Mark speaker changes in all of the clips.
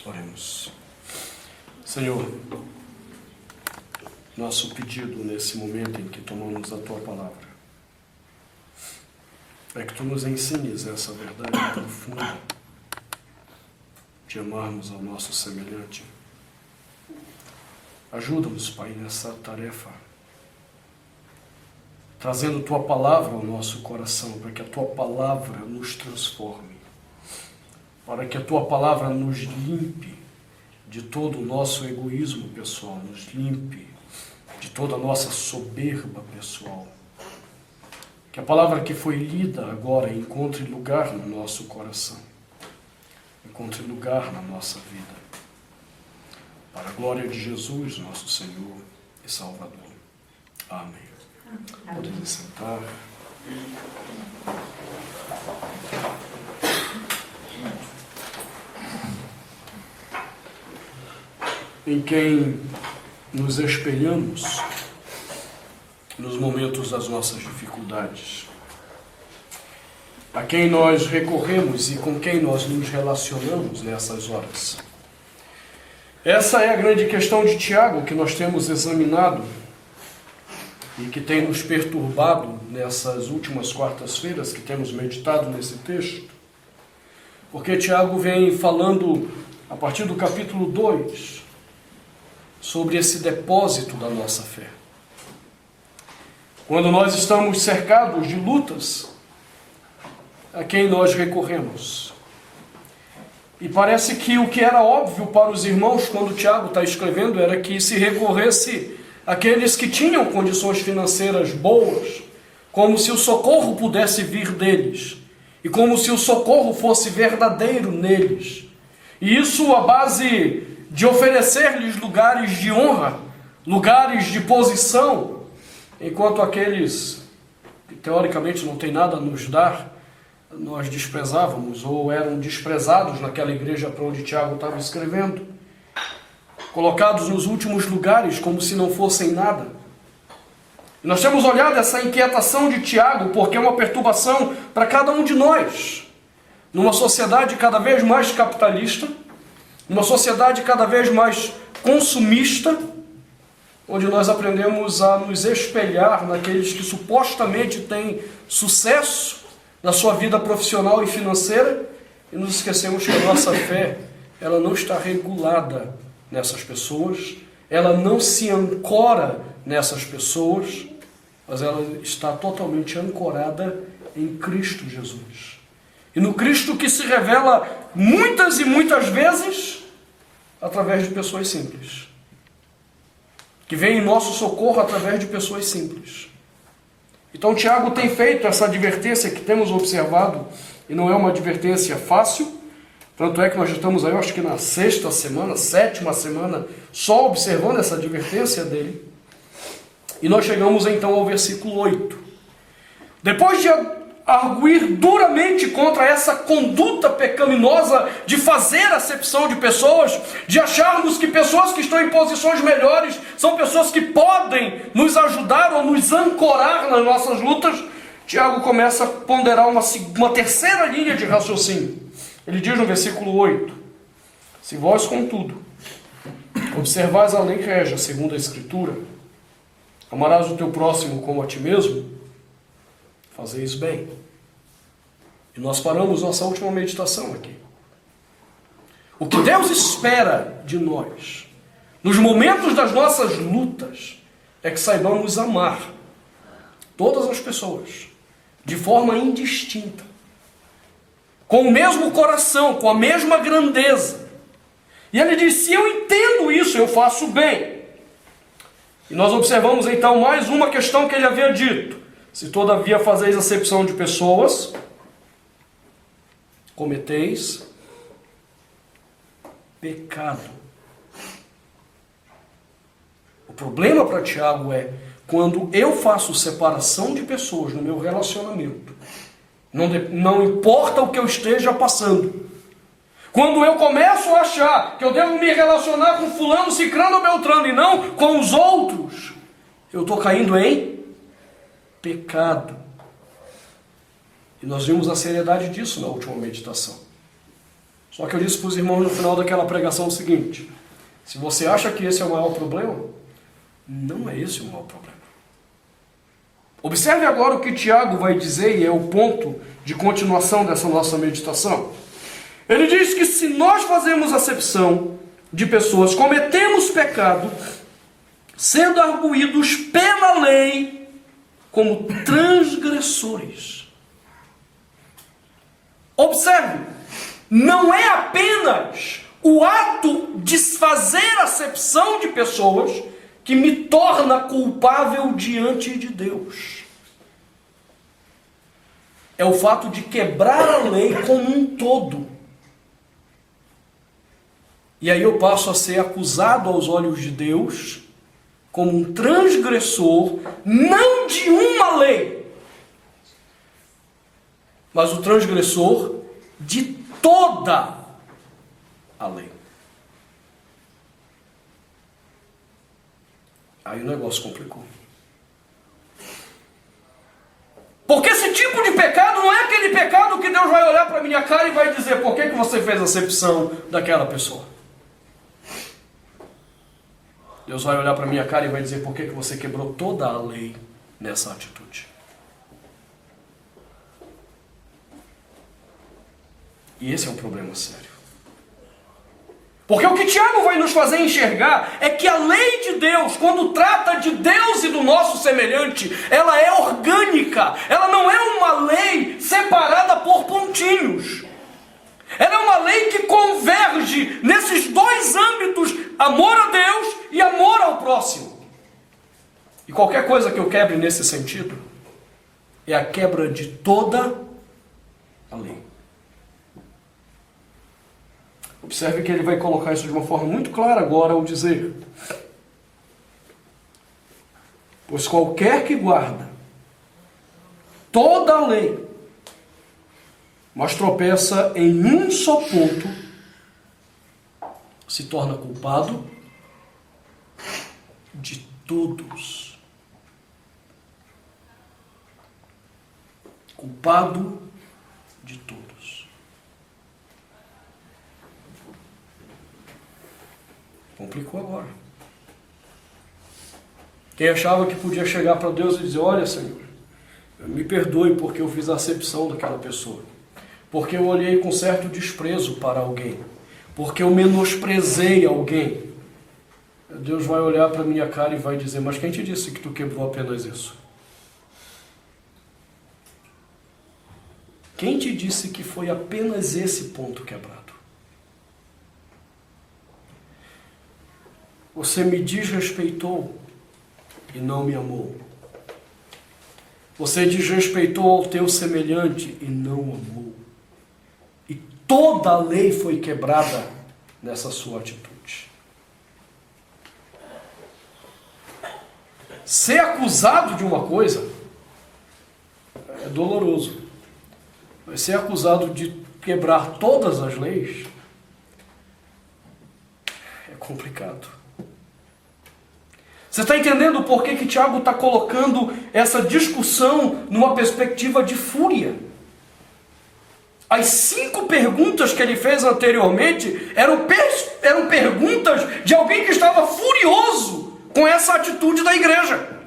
Speaker 1: Oremos. Senhor, nosso pedido nesse momento em que tomamos a Tua Palavra é que Tu nos ensines essa verdade profunda de amarmos ao nosso semelhante. Ajuda-nos, Pai, nessa tarefa, trazendo Tua Palavra ao nosso coração, para que a Tua Palavra nos transforme, para que a Tua Palavra nos limpe de todo o nosso egoísmo pessoal, nos limpe de toda a nossa soberba pessoal. Que a palavra que foi lida agora encontre lugar no nosso coração, encontre lugar na nossa vida, para a glória de Jesus, nosso Senhor e Salvador. Amém. Podem se sentar. Em quem nos espelhamos nos momentos das nossas dificuldades, a quem nós recorremos e com quem nós nos relacionamos nessas horas. Essa é a grande questão de Tiago que nós temos examinado e que tem nos perturbado nessas últimas quartas-feiras que temos meditado nesse texto, porque Tiago vem falando a partir do capítulo 2 sobre esse depósito da nossa fé. Quando nós estamos cercados de lutas, a quem nós recorremos? E parece que o que era óbvio para os irmãos quando Tiago está escrevendo era que se recorresse àqueles que tinham condições financeiras boas, como se o socorro pudesse vir deles, e como se o socorro fosse verdadeiro neles. E isso à base de oferecer-lhes lugares de honra, lugares de posição, enquanto aqueles que teoricamente não têm nada a nos dar, nós desprezávamos ou eram desprezados naquela igreja para onde Tiago estava escrevendo, colocados nos últimos lugares como se não fossem nada. E nós temos olhado essa inquietação de Tiago porque é uma perturbação para cada um de nós, numa sociedade cada vez mais capitalista, numa sociedade cada vez mais consumista, onde nós aprendemos a nos espelhar naqueles que supostamente têm sucesso na sua vida profissional e financeira, e nos esquecemos que a nossa fé, ela não está regulada nessas pessoas, ela não se ancora nessas pessoas, mas ela está totalmente ancorada em Cristo Jesus. E no Cristo que se revela muitas e muitas vezes através de pessoas simples, que vem em nosso socorro através de pessoas simples. Então Tiago tem feito essa advertência que temos observado, e não é uma advertência fácil, tanto é que nós já estamos aí, eu acho que na sexta semana, sétima semana, só observando essa advertência dele. E nós chegamos então ao versículo 8. Depois de arguir duramente contra essa conduta pecaminosa de fazer acepção de pessoas, de acharmos que pessoas que estão em posições melhores são pessoas que podem nos ajudar ou nos ancorar nas nossas lutas, Tiago começa a ponderar uma terceira linha de raciocínio. Ele diz no versículo 8: se vós, contudo, observais a lei régia segundo a Escritura, amarás o teu próximo como a ti mesmo, fazeis bem. E nós paramos nossa última meditação aqui. O que Deus espera de nós, nos momentos das nossas lutas, é que saibamos amar todas as pessoas, de forma indistinta, com o mesmo coração, com a mesma grandeza. E ele diz, se eu entendo isso, eu faço bem. E nós observamos então mais uma questão que ele havia dito. Se todavia fazeis acepção de pessoas, cometeis pecado. O problema para Tiago é, quando eu faço separação de pessoas no meu relacionamento, não importa o que eu esteja passando, quando eu começo a achar que eu devo me relacionar com fulano, cicrano ou beltrano e não com os outros, eu estou caindo em pecado. E nós vimos a seriedade disso na última meditação. Só que eu disse para os irmãos no final daquela pregação o seguinte: se você acha que esse é o maior problema, não é esse o maior problema. Observe agora o que Tiago vai dizer, e é o ponto de continuação dessa nossa meditação. Ele diz que se nós fazemos acepção de pessoas, cometemos pecado, sendo arguídos pela lei como transgressores. Observe, não é apenas o ato de fazer acepção de pessoas que me torna culpável diante de Deus. É o fato de quebrar a lei como um todo. E aí eu passo a ser acusado aos olhos de Deus como um transgressor, não de uma lei, mas o transgressor de toda a lei. Aí o negócio complicou. Porque esse tipo de pecado não é aquele pecado que Deus vai olhar para a minha cara e vai dizer: por que você fez acepção daquela pessoa? Deus vai olhar para a minha cara e vai dizer: por que você quebrou toda a lei nessa atitude? E esse é um problema sério. Porque o que Tiago vai nos fazer enxergar é que a lei de Deus, quando trata de Deus e do nosso semelhante, ela é orgânica. Ela não é uma lei separada por pontinhos. Ela é uma lei que converge nesses dois âmbitos: amor a Deus e amor ao próximo. E qualquer coisa que eu quebre nesse sentido é a quebra de toda a lei. Observe que ele vai colocar isso de uma forma muito clara agora ao dizer: pois qualquer que guarda toda a lei, mas tropeça em um só ponto, se torna culpado de todos. Culpado de todos. Complicou agora. Quem achava que podia chegar para Deus e dizer: olha, Senhor, me perdoe porque eu fiz a acepção daquela pessoa, porque eu olhei com certo desprezo para alguém, porque eu menosprezei alguém. Deus vai olhar para a minha cara e vai dizer: mas quem te disse que tu quebrou apenas isso? Quem te disse que foi apenas esse ponto quebrado? Você me desrespeitou e não me amou. Você desrespeitou ao teu semelhante e não amou. E toda a lei foi quebrada nessa sua atitude. Ser acusado de uma coisa é doloroso. Mas ser acusado de quebrar todas as leis é complicado. Você está entendendo por que Tiago está colocando essa discussão numa perspectiva de fúria? As 5 perguntas que ele fez anteriormente eram perguntas de alguém que estava furioso com essa atitude da igreja.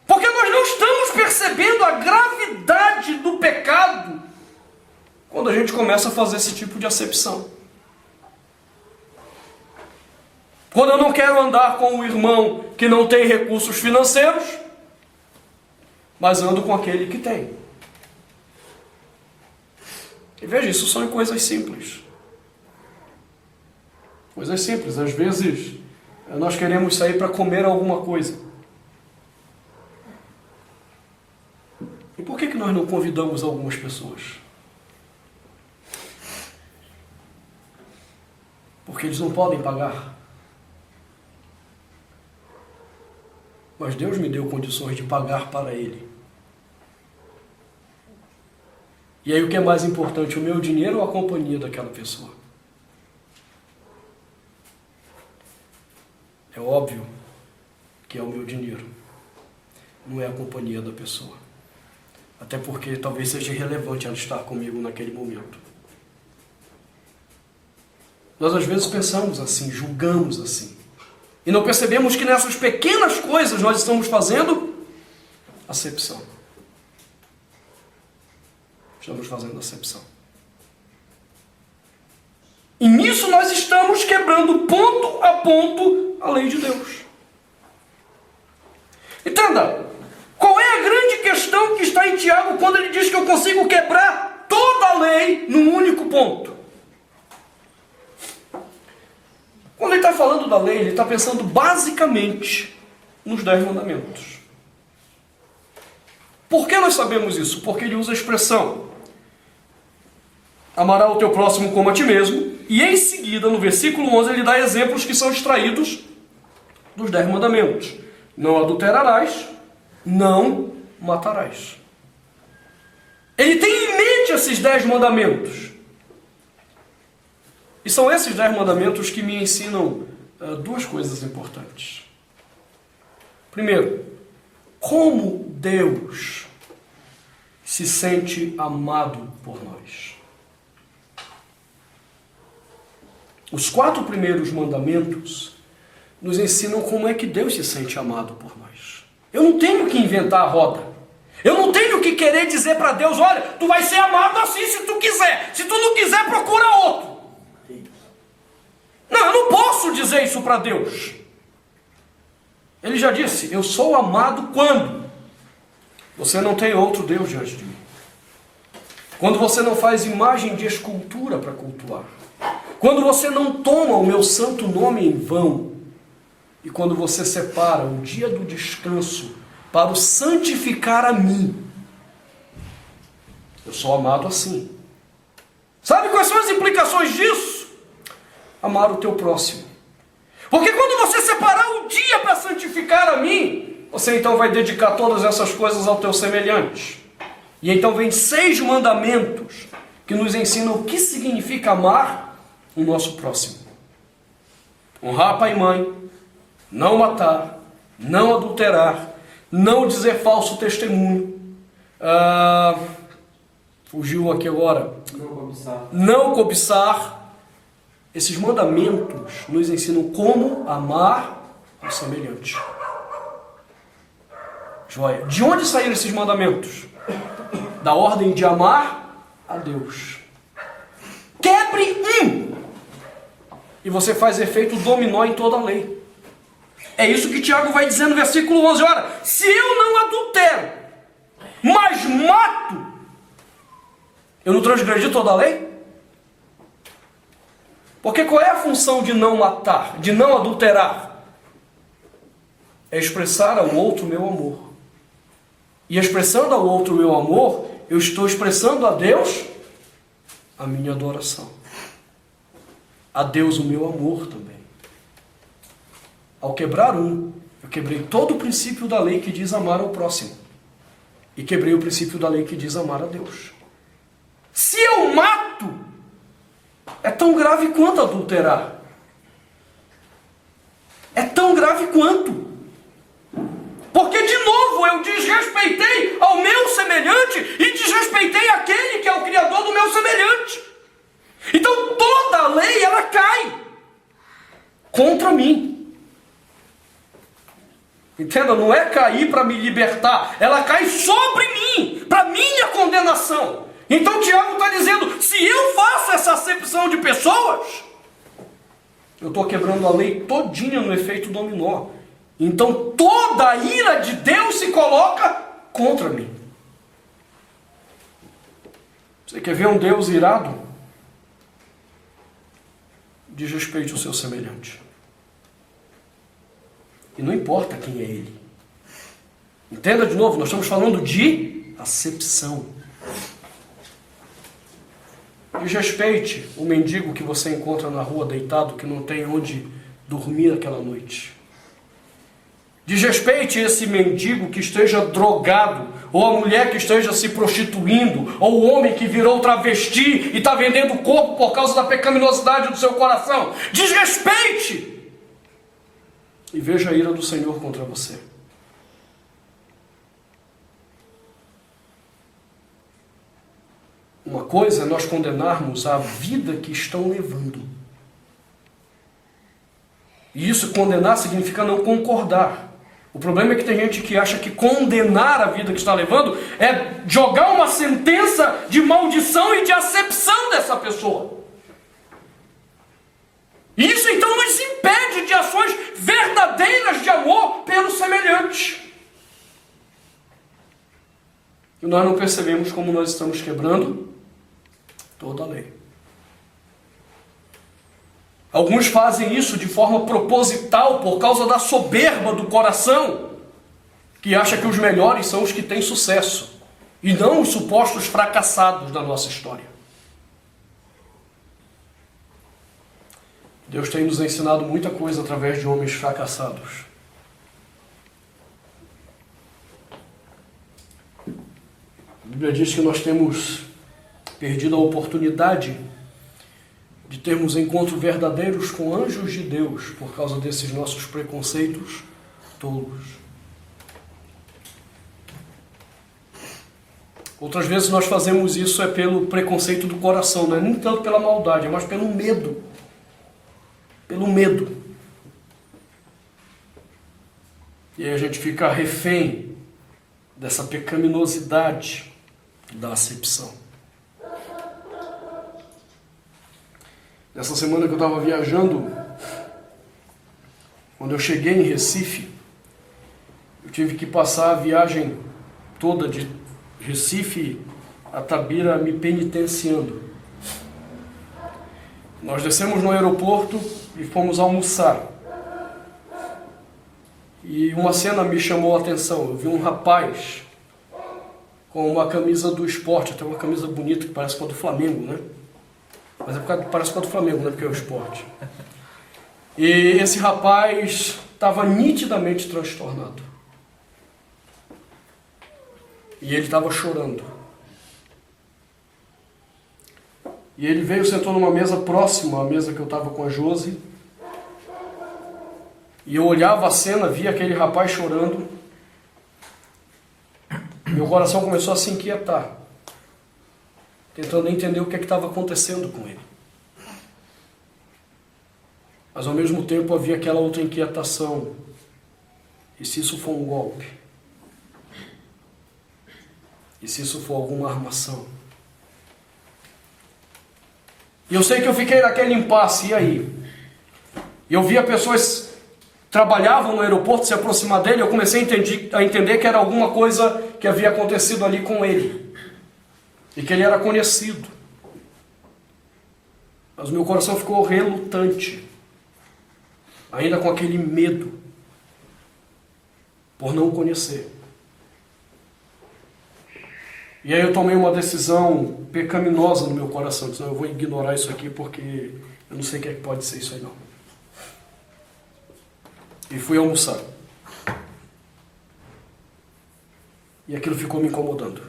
Speaker 1: Porque nós não estamos percebendo a gravidade do pecado quando a gente começa a fazer esse tipo de acepção. Quando eu não quero andar com um irmão que não tem recursos financeiros, mas ando com aquele que tem. E veja, isso são coisas simples. Coisas simples. Às vezes, nós queremos sair para comer alguma coisa. E por que nós não convidamos algumas pessoas? Porque eles não podem pagar. Mas Deus me deu condições de pagar para ele. E aí o que é mais importante, o meu dinheiro ou a companhia daquela pessoa? É óbvio que é o meu dinheiro, não é a companhia da pessoa. Até porque talvez seja irrelevante ela estar comigo naquele momento. Nós às vezes pensamos assim, julgamos assim. E não percebemos que nessas pequenas coisas nós estamos fazendo acepção. Estamos fazendo acepção. E nisso nós estamos quebrando ponto a ponto a lei de Deus. Entenda, qual é a grande questão que está em Tiago quando ele diz que eu consigo quebrar toda a lei num único ponto? Quando ele está falando da lei, ele está pensando basicamente nos 10 mandamentos. Por que nós sabemos isso? Porque ele usa a expressão amará o teu próximo como a ti mesmo, e em seguida, no versículo 11, ele dá exemplos que são extraídos dos 10 mandamentos. Não adulterarás, não matarás. Ele tem em mente esses 10 mandamentos. E são esses 10 mandamentos que me ensinam duas coisas importantes. Primeiro, como Deus se sente amado por nós. Os 4 primeiros mandamentos nos ensinam como é que Deus se sente amado por nós. Eu não tenho que inventar a roda. Eu não tenho que querer dizer para Deus, olha, tu vai ser amado assim se tu quiser. Se tu não quiser, procura outro. Não, eu não posso dizer isso para Deus. Ele já disse, eu sou amado quando você não tem outro Deus diante de mim. Quando você não faz imagem de escultura para cultuar. Quando você não toma o meu santo nome em vão. E quando você separa o dia do descanso para o santificar a mim. Eu sou amado assim. Sabe quais são as implicações disso? Amar o teu próximo. Porque quando você separar o dia para santificar a mim, você então vai dedicar todas essas coisas ao teu semelhante. E então vem 6 mandamentos que nos ensinam o que significa amar o nosso próximo. Honrar pai e mãe, não matar, não adulterar, não dizer falso testemunho. Fugiu aqui agora. Não cobiçar. Esses mandamentos nos ensinam como amar o semelhante. Joia. De onde saíram esses mandamentos? Da ordem de amar a Deus. Quebre um, e você faz efeito dominó em toda a lei. É isso que Tiago vai dizer no versículo 11. Ora, se eu não adultero, mas mato, eu não transgredi toda a lei? Porque qual é a função de não matar, de não adulterar? É expressar ao outro meu amor. E expressando ao outro meu amor, eu estou expressando a Deus a minha adoração. A Deus o meu amor também. Ao quebrar um, eu quebrei todo o princípio da lei que diz amar ao próximo. E quebrei o princípio da lei que diz amar a Deus. Se eu mato, é tão grave quanto adulterar. É tão grave quanto. Porque, de novo, eu desrespeitei ao meu semelhante e desrespeitei aquele que é o Criador do meu semelhante. Então, toda a lei, ela cai contra mim. Entenda, não é cair para me libertar, ela cai sobre mim, para minha condenação. Então Tiago está dizendo, se eu faço essa acepção de pessoas, eu estou quebrando a lei todinha no efeito dominó. Então toda a ira de Deus se coloca contra mim. Você quer ver um Deus irado? Desrespeite o seu semelhante. E não importa quem é ele. Entenda de novo, nós estamos falando de acepção. Desrespeite o mendigo que você encontra na rua deitado, que não tem onde dormir aquela noite. Desrespeite esse mendigo que esteja drogado, ou a mulher que esteja se prostituindo, ou o homem que virou travesti e está vendendo o corpo por causa da pecaminosidade do seu coração. Desrespeite! E veja a ira do Senhor contra você. Uma coisa é nós condenarmos a vida que estão levando. E isso, condenar, significa não concordar. O problema é que tem gente que acha que condenar a vida que está levando é jogar uma sentença de maldição e de acepção dessa pessoa. Isso então nos impede de ações verdadeiras de amor pelo semelhante. E nós não percebemos como nós estamos quebrando toda a lei. Alguns fazem isso de forma proposital por causa da soberba do coração, que acha que os melhores são os que têm sucesso e não os supostos fracassados da nossa história. Deus tem nos ensinado muita coisa através de homens fracassados. A Bíblia diz que nós temos perdido a oportunidade de termos encontros verdadeiros com anjos de Deus por causa desses nossos preconceitos tolos. Outras vezes nós fazemos isso pelo preconceito do coração, não é nem tanto pela maldade, mas pelo medo. Pelo medo. E aí a gente fica refém dessa pecaminosidade da acepção. Essa semana que eu estava viajando, quando eu cheguei em Recife, eu tive que passar a viagem toda de Recife a Tabira me penitenciando. Nós descemos no aeroporto e fomos almoçar. E uma cena me chamou a atenção. Eu vi um rapaz com uma camisa do esporte, até uma camisa bonita que parece com a do Flamengo, né? Mas é porque parece com a do Flamengo, né? Porque é o esporte. E esse rapaz estava nitidamente transtornado. E ele estava chorando. E ele veio, sentou numa mesa próxima à mesa que eu estava com a Josi. E eu olhava a cena, via aquele rapaz chorando. Meu coração começou a se inquietar, tentando entender o que estava acontecendo com ele. Mas ao mesmo tempo havia aquela outra inquietação. E se isso for um golpe? E se isso for alguma armação? E eu sei que eu fiquei naquele impasse, e aí? E eu via pessoas que trabalhavam no aeroporto se aproximar dele, eu comecei a entender que era alguma coisa que havia acontecido ali com ele. E que ele era conhecido. Mas o meu coração ficou relutante, ainda com aquele medo, por não conhecer. E aí eu tomei uma decisão pecaminosa no meu coração. Disse, não, eu vou ignorar isso aqui porque eu não sei o que é que pode ser isso aí não. E fui almoçar. E aquilo ficou me incomodando.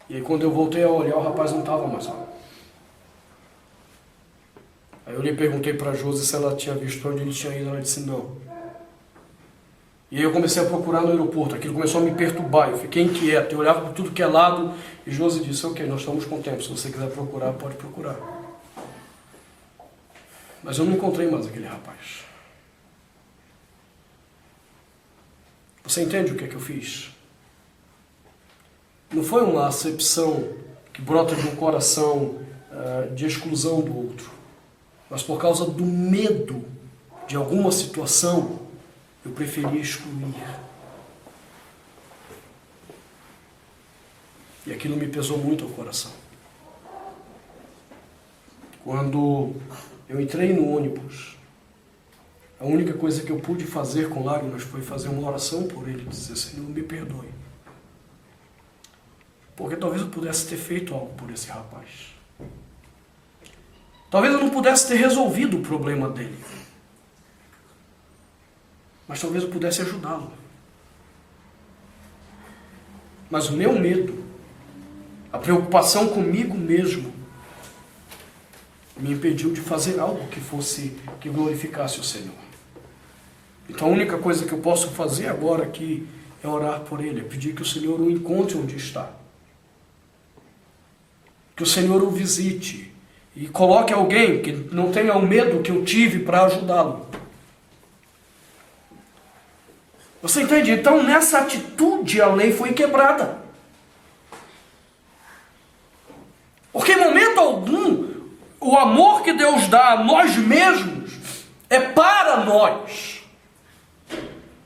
Speaker 1: E aí quando eu voltei a olhar, o rapaz não estava mais lá. Aí eu lhe perguntei para a Josi se ela tinha visto para onde ele tinha ido. Ela disse não. E aí eu comecei a procurar no aeroporto. Aquilo começou a me perturbar. Eu fiquei inquieto. Eu olhava para tudo que é lado. E Josi disse, ok, nós estamos com tempo. Se você quiser procurar, pode procurar. Mas eu não encontrei mais aquele rapaz. Você entende o que é que eu fiz? Não foi uma acepção que brota de um coração de exclusão do outro. Mas por causa do medo de alguma situação, eu preferia excluir. E aquilo me pesou muito ao coração. Quando eu entrei no ônibus, a única coisa que eu pude fazer com lágrimas foi fazer uma oração por ele, dizer, Senhor, me perdoe. Porque talvez eu pudesse ter feito algo por esse rapaz. Talvez eu não pudesse ter resolvido o problema dele. Mas talvez eu pudesse ajudá-lo. Mas o meu medo, a preocupação comigo mesmo, me impediu de fazer algo que glorificasse o Senhor. Então a única coisa que eu posso fazer agora aqui é orar por ele, é pedir que o Senhor o encontre onde está. que o Senhor o visite e coloque alguém que não tenha o medo que eu tive para ajudá-lo. Você entende? Então, nessa atitude, a lei foi quebrada. Porque em momento algum, o amor que Deus dá a nós mesmos é para nós.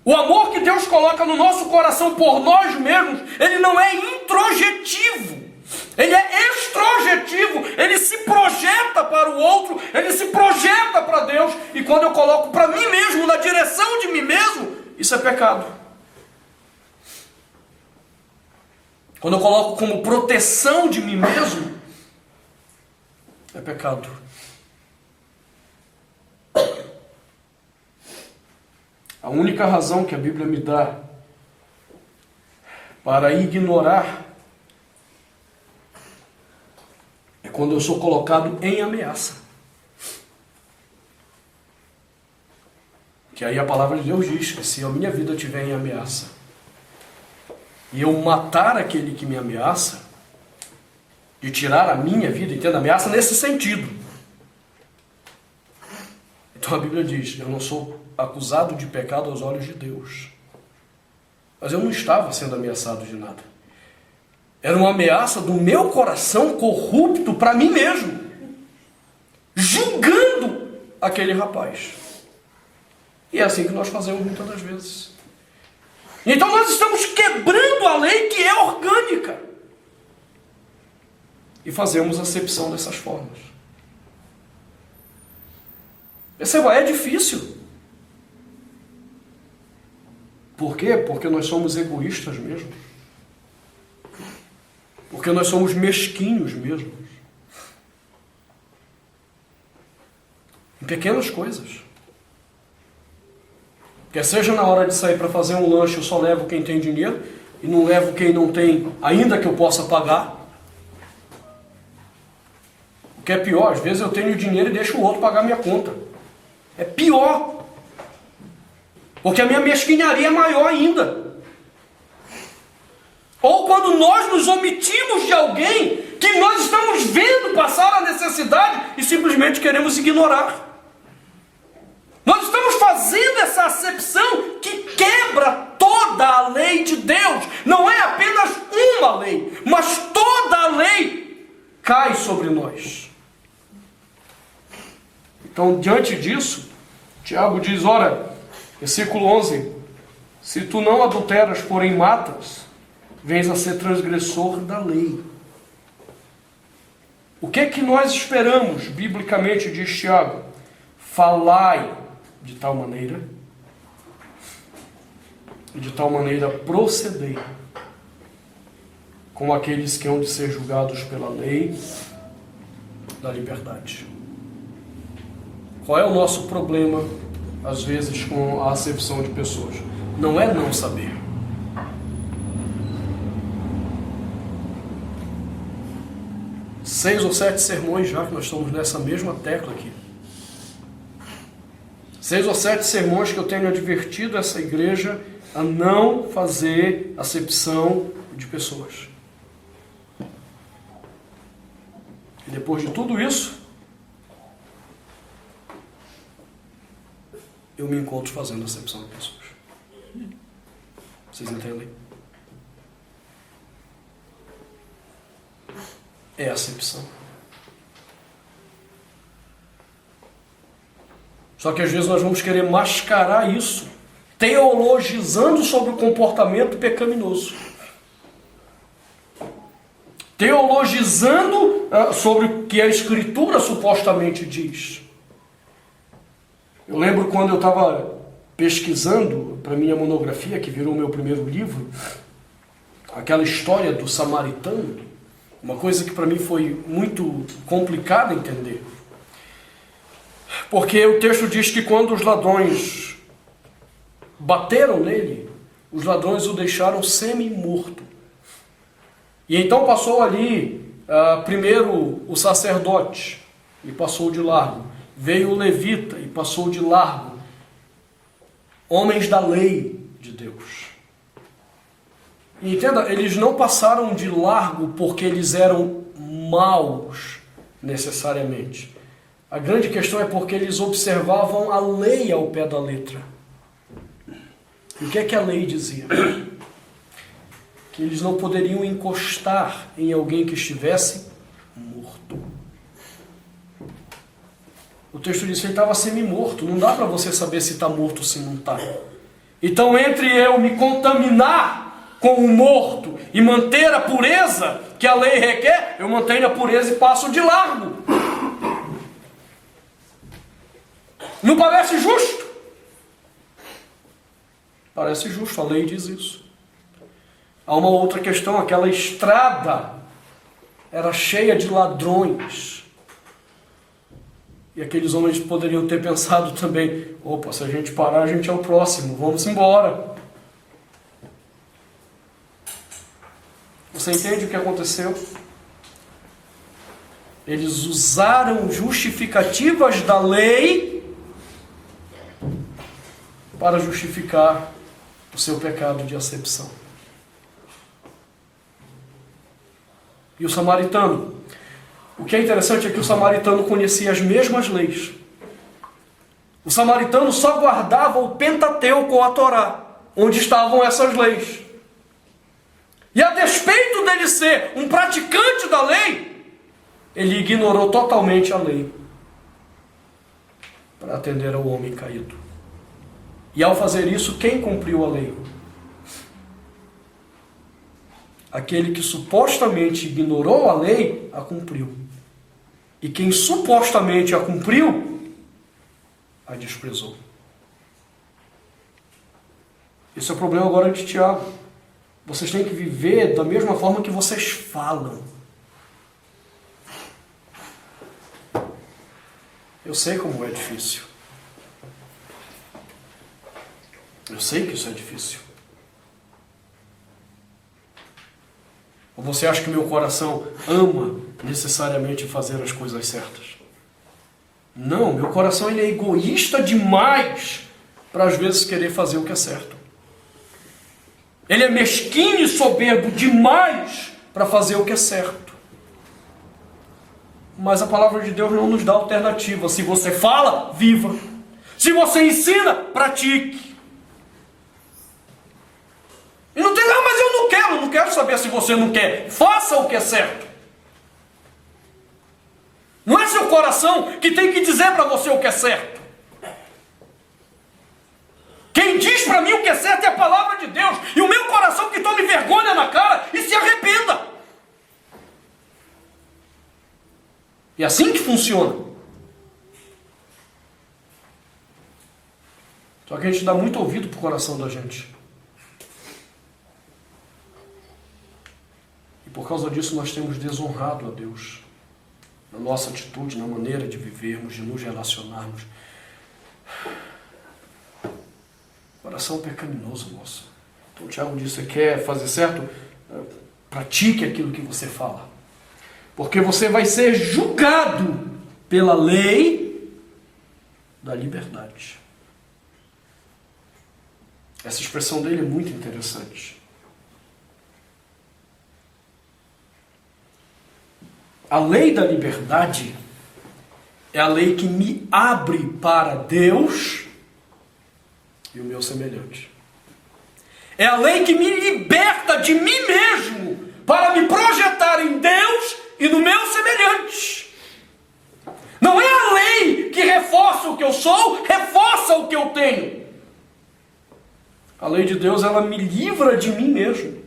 Speaker 1: O amor que Deus coloca no nosso coração por nós mesmos, ele não é introjetivo. Ele é extrojetivo. Ele se projeta para o outro, ele se projeta para Deus. E quando eu coloco para mim mesmo, na direção de mim mesmo, isso é pecado. Quando eu coloco como proteção de mim mesmo, é pecado. A única razão que a Bíblia me dá para ignorar é quando eu sou colocado em ameaça. Que aí a palavra de Deus diz que se a minha vida estiver em ameaça e eu matar aquele que me ameaça, de tirar a minha vida, entenda, ameaça nesse sentido. Então a Bíblia diz, eu não sou acusado de pecado aos olhos de Deus. Mas eu não estava sendo ameaçado de nada. Era uma ameaça do meu coração corrupto para mim mesmo, julgando aquele rapaz. E é assim que nós fazemos muitas das vezes. Então nós estamos quebrando a lei que é orgânica. E fazemos acepção dessas formas. Perceba, é difícil. Por quê? Porque nós somos egoístas mesmo. Porque nós somos mesquinhos mesmo. Em pequenas coisas. Quer seja na hora de sair para fazer um lanche, eu só levo quem tem dinheiro e não levo quem não tem, ainda que eu possa pagar. O que é pior, às vezes eu tenho dinheiro e deixo o outro pagar minha conta. É pior. Porque a minha mesquinharia é maior ainda. Ou quando nós nos omitimos de alguém que nós estamos vendo passar a necessidade e simplesmente queremos ignorar. Nós estamos fazendo essa acepção que quebra toda a lei de Deus. Não é apenas uma lei, mas toda a lei cai sobre nós. Então, diante disso, Tiago diz, ora, versículo 11, se tu não adulteras, porém matas, vens a ser transgressor da lei. O que é que nós esperamos, biblicamente, diz Tiago? Falai de tal maneira, e de tal maneira procedei, como aqueles que hão de ser julgados pela lei da liberdade. Qual é o nosso problema, às vezes, com a acepção de pessoas? Não é não saber. Seis ou sete sermões já que nós estamos nessa mesma tecla aqui. 6 ou 7 sermões que eu tenho advertido essa igreja a não fazer acepção de pessoas. E depois de tudo isso, eu me encontro fazendo acepção de pessoas. Vocês entendem? É acepção. Só que às vezes nós vamos querer mascarar isso, teologizando sobre o comportamento pecaminoso. Teologizando sobre o que a Escritura supostamente diz. Eu lembro quando eu estava pesquisando para minha monografia, que virou meu primeiro livro, aquela história do samaritano, uma coisa que para mim foi muito complicada entender. Porque o texto diz que quando os ladrões bateram nele, os ladrões o deixaram semi-morto. E então passou ali, primeiro o sacerdote, e passou de largo. Veio o levita, e passou de largo. Homens da lei de Deus. E entenda, eles não passaram de largo porque eles eram maus necessariamente. A grande questão é porque eles observavam a lei ao pé da letra. E o que é que a lei dizia? Que eles não poderiam encostar em alguém que estivesse morto. O texto diz que ele estava semi-morto. Não dá para você saber se está morto ou se não está. Então, entre eu me contaminar com o morto e manter a pureza que a lei requer, eu mantenho a pureza e passo de largo. Não parece justo? Parece justo, a lei diz isso. Há uma outra questão, aquela estrada era cheia de ladrões. E aqueles homens poderiam ter pensado também, opa, se a gente parar, a gente é o próximo, vamos embora. Você entende o que aconteceu? Eles usaram justificativas da lei para justificar o seu pecado de acepção. E o samaritano? O que é interessante é que o samaritano conhecia as mesmas leis. O samaritano só guardava o Pentateuco ou a Torá, onde estavam essas leis. E a despeito dele ser um praticante da lei, ele ignorou totalmente a lei para atender ao homem caído. E ao fazer isso, quem cumpriu a lei? Aquele que supostamente ignorou a lei, a cumpriu. E quem supostamente a cumpriu, a desprezou. Esse é o problema agora de Tiago. Vocês têm que viver da mesma forma que vocês falam. Eu sei como é difícil. Eu sei que isso é difícil. Ou você acha que meu coração ama necessariamente fazer as coisas certas? Não, meu coração ele é egoísta demais para às vezes querer fazer o que é certo. Ele é mesquinho e soberbo demais para fazer o que é certo. Mas a palavra de Deus não nos dá alternativa. Se você fala, viva. Se você ensina, pratique. E não tem, mas eu não quero saber se você não quer. Faça o que é certo. Não é seu coração que tem que dizer para você o que é certo. Quem diz para mim o que é certo é a palavra de Deus. E o meu coração que tome vergonha na cara e se arrependa. E é assim que funciona. Só que a gente dá muito ouvido para o coração da gente. E por causa disso nós temos desonrado a Deus. Na nossa atitude, na maneira de vivermos, de nos relacionarmos. Coração pecaminoso nosso. Então o Tiago diz, você quer fazer certo? Pratique aquilo que você fala. Porque você vai ser julgado pela lei da liberdade. Essa expressão dele é muito interessante. A lei da liberdade é a lei que me abre para Deus e o meu semelhante. É a lei que me liberta de mim mesmo para me projetar em Deus e no meu semelhante. Não é a lei que reforça o que eu sou, reforça o que eu tenho. A lei de Deus, ela me livra de mim mesmo.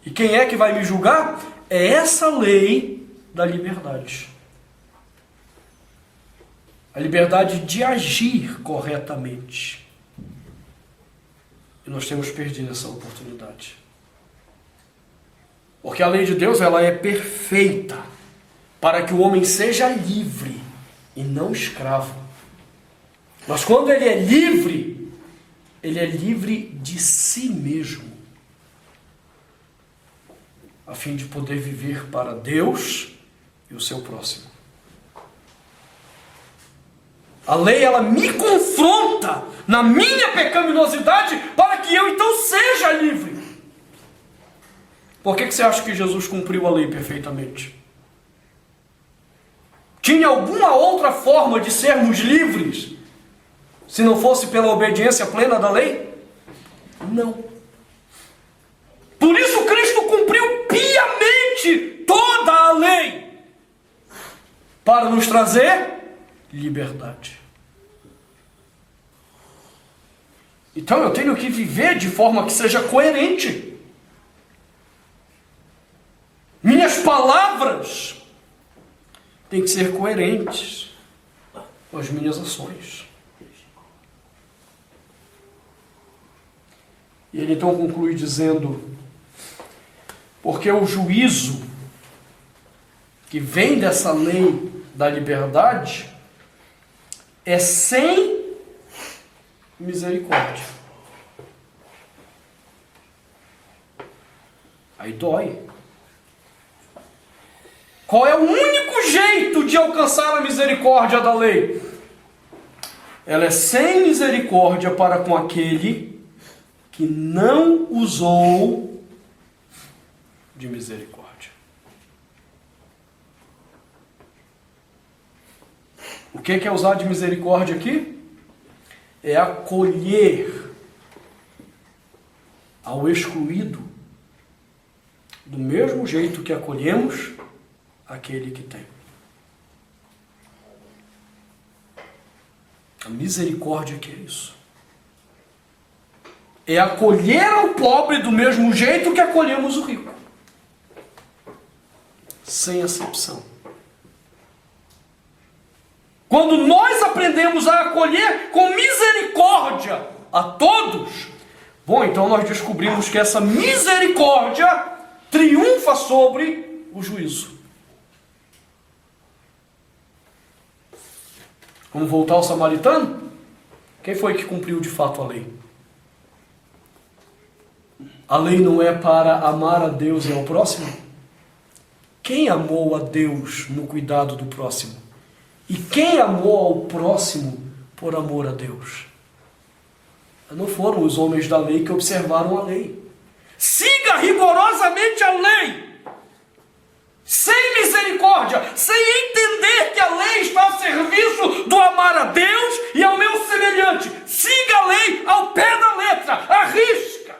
Speaker 1: E quem é que vai me julgar? É essa lei da liberdade. A liberdade de agir corretamente. E nós temos perdido essa oportunidade. Porque a lei de Deus, ela é perfeita para que o homem seja livre e não escravo. Mas quando ele é livre de si mesmo, a fim de poder viver para Deus e o seu próximo. A lei, ela me confronta na minha pecaminosidade para que eu então seja livre. Por que você acha que Jesus cumpriu a lei perfeitamente? Tinha alguma outra forma de sermos livres, se não fosse pela obediência plena da lei? Não. Por isso Cristo cumpriu piamente toda a lei, para nos trazer liberdade. Então eu tenho que viver de forma que seja coerente. Minhas palavras têm que ser coerentes com as minhas ações. E ele então conclui dizendo: porque o juízo que vem dessa lei da liberdade é sem misericórdia. Aí dói. Qual é o único jeito de alcançar a misericórdia da lei? Ela é sem misericórdia para com aquele que não usou de misericórdia. O que é usar de misericórdia aqui? É acolher ao excluído do mesmo jeito que acolhemos aquele que tem. A misericórdia que é isso. É acolher ao pobre do mesmo jeito que acolhemos o rico. Sem acepção. Quando nós aprendemos a acolher com misericórdia a todos, bom, então nós descobrimos que essa misericórdia triunfa sobre o juízo. Vamos voltar ao samaritano? Quem foi que cumpriu de fato a lei? A lei não é para amar a Deus e ao próximo? Quem amou a Deus no cuidado do próximo? E quem amou ao próximo por amor a Deus? Não foram os homens da lei que observaram a lei. Siga rigorosamente a lei, sem misericórdia, sem entender que a lei está ao serviço do amar a Deus e ao meu semelhante. Siga a lei ao pé da letra, arrisca.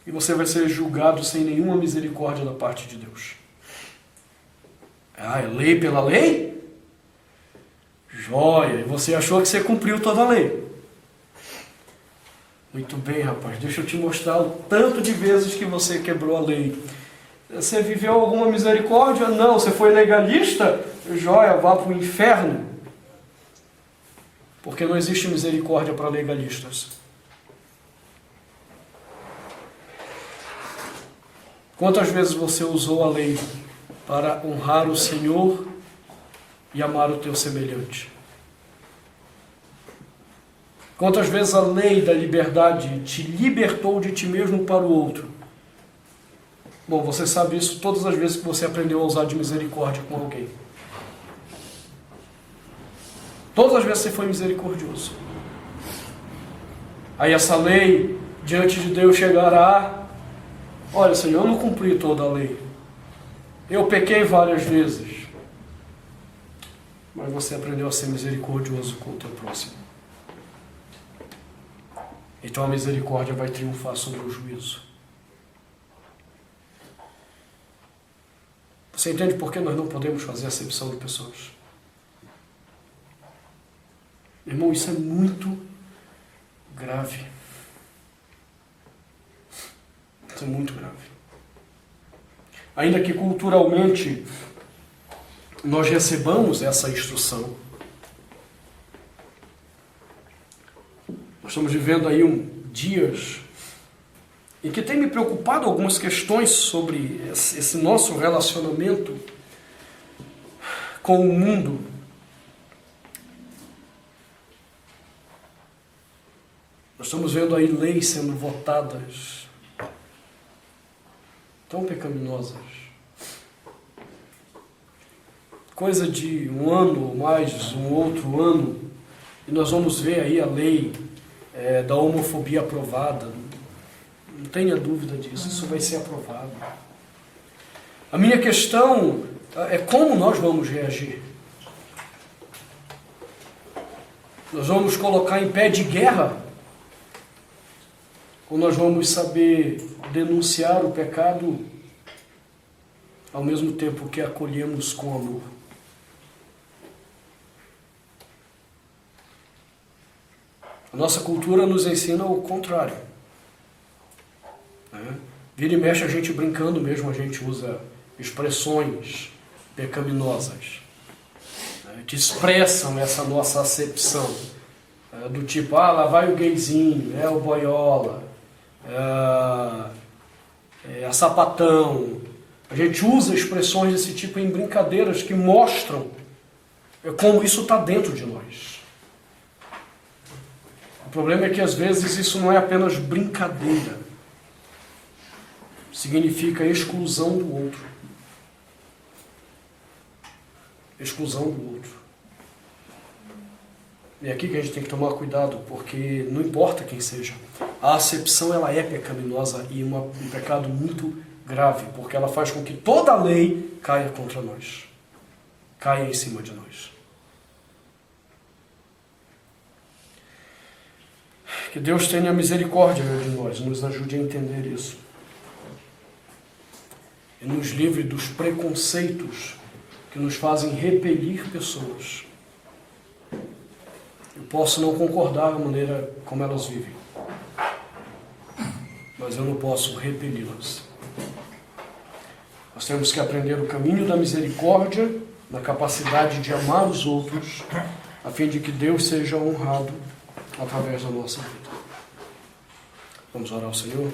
Speaker 1: E você vai ser julgado sem nenhuma misericórdia da parte de Deus. Ah, é lei pela lei? Joia, e você achou que você cumpriu toda a lei. Muito bem, rapaz, deixa eu te mostrar o tanto de vezes que você quebrou a lei. Você viveu alguma misericórdia? Não. Você foi legalista? Joia, vá para o inferno. Porque não existe misericórdia para legalistas. Quantas vezes você usou a lei para honrar o Senhor e amar o teu semelhante? Quantas vezes a lei da liberdade te libertou de ti mesmo para o outro? Bom, você sabe isso todas as vezes que você aprendeu a usar de misericórdia com alguém. Todas as vezes você foi misericordioso. Aí essa lei, diante de Deus, chegará: olha, Senhor, eu não cumpri toda a lei. Eu pequei várias vezes. Mas você aprendeu a ser misericordioso com o teu próximo. Então a misericórdia vai triunfar sobre o juízo. Você entende por que nós não podemos fazer acepção de pessoas? Irmão, isso é muito grave. Isso é muito grave. Ainda que culturalmente nós recebamos essa instrução, nós estamos vivendo aí dias em que tem me preocupado algumas questões sobre esse nosso relacionamento com o mundo. Nós estamos vendo aí leis sendo votadas tão pecaminosas. Coisa de um ano ou mais, um outro ano, e nós vamos ver aí a lei da homofobia aprovada. Não tenha dúvida disso, isso vai ser aprovado. A minha questão é como nós vamos reagir. Nós vamos colocar em pé de guerra? Ou nós vamos saber denunciar o pecado ao mesmo tempo que acolhemos com amor? A nossa cultura nos ensina o contrário. Vira e mexe a gente brincando mesmo, a gente usa expressões pecaminosas que expressam essa nossa acepção. Do tipo, lá vai o gayzinho, o boiola, a sapatão. A gente usa expressões desse tipo em brincadeiras que mostram como isso está dentro de nós. O problema é que às vezes isso não é apenas brincadeira. Significa exclusão do outro. Exclusão do outro. E é aqui que a gente tem que tomar cuidado, porque não importa quem seja. A acepção ela é pecaminosa e um pecado muito grave, porque ela faz com que toda a lei caia contra nós. Caia em cima de nós. Que Deus tenha misericórdia de nós, nos ajude a entender isso. E nos livre dos preconceitos que nos fazem repelir pessoas. Eu posso não concordar com a maneira como elas vivem, mas eu não posso repeli-las. Nós temos que aprender o caminho da misericórdia, na capacidade de amar os outros, a fim de que Deus seja honrado através da nossa vida. Vamos orar ao Senhor?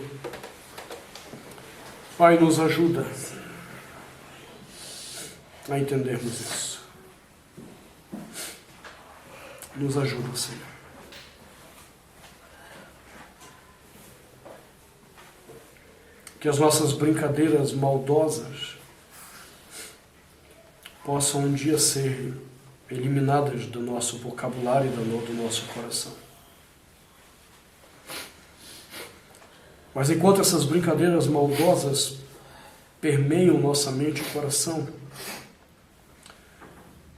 Speaker 1: Pai, nos ajuda a entendermos isso. Nos ajuda, Senhor. Que as nossas brincadeiras maldosas possam um dia ser eliminadas do nosso vocabulário e do nosso coração. Mas enquanto essas brincadeiras maldosas permeiam nossa mente e coração,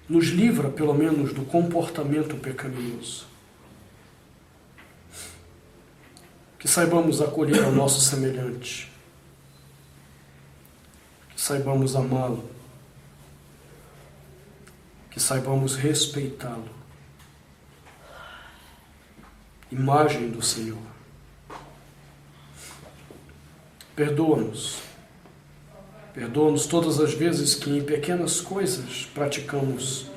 Speaker 1: nos livra, pelo menos, do comportamento pecaminoso. Que saibamos acolher ao nosso semelhante. Que saibamos amá-lo. Que saibamos respeitá-lo. Imagem do Senhor. Perdoa-nos. Perdoa-nos todas as vezes que em pequenas coisas praticamos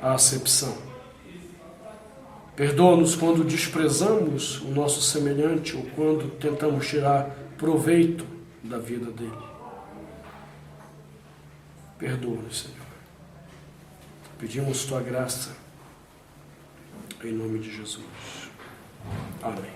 Speaker 1: a acepção. Perdoa-nos quando desprezamos o nosso semelhante ou quando tentamos tirar proveito da vida dele. Perdoa-nos, Senhor. Pedimos tua graça em nome de Jesus. Amém.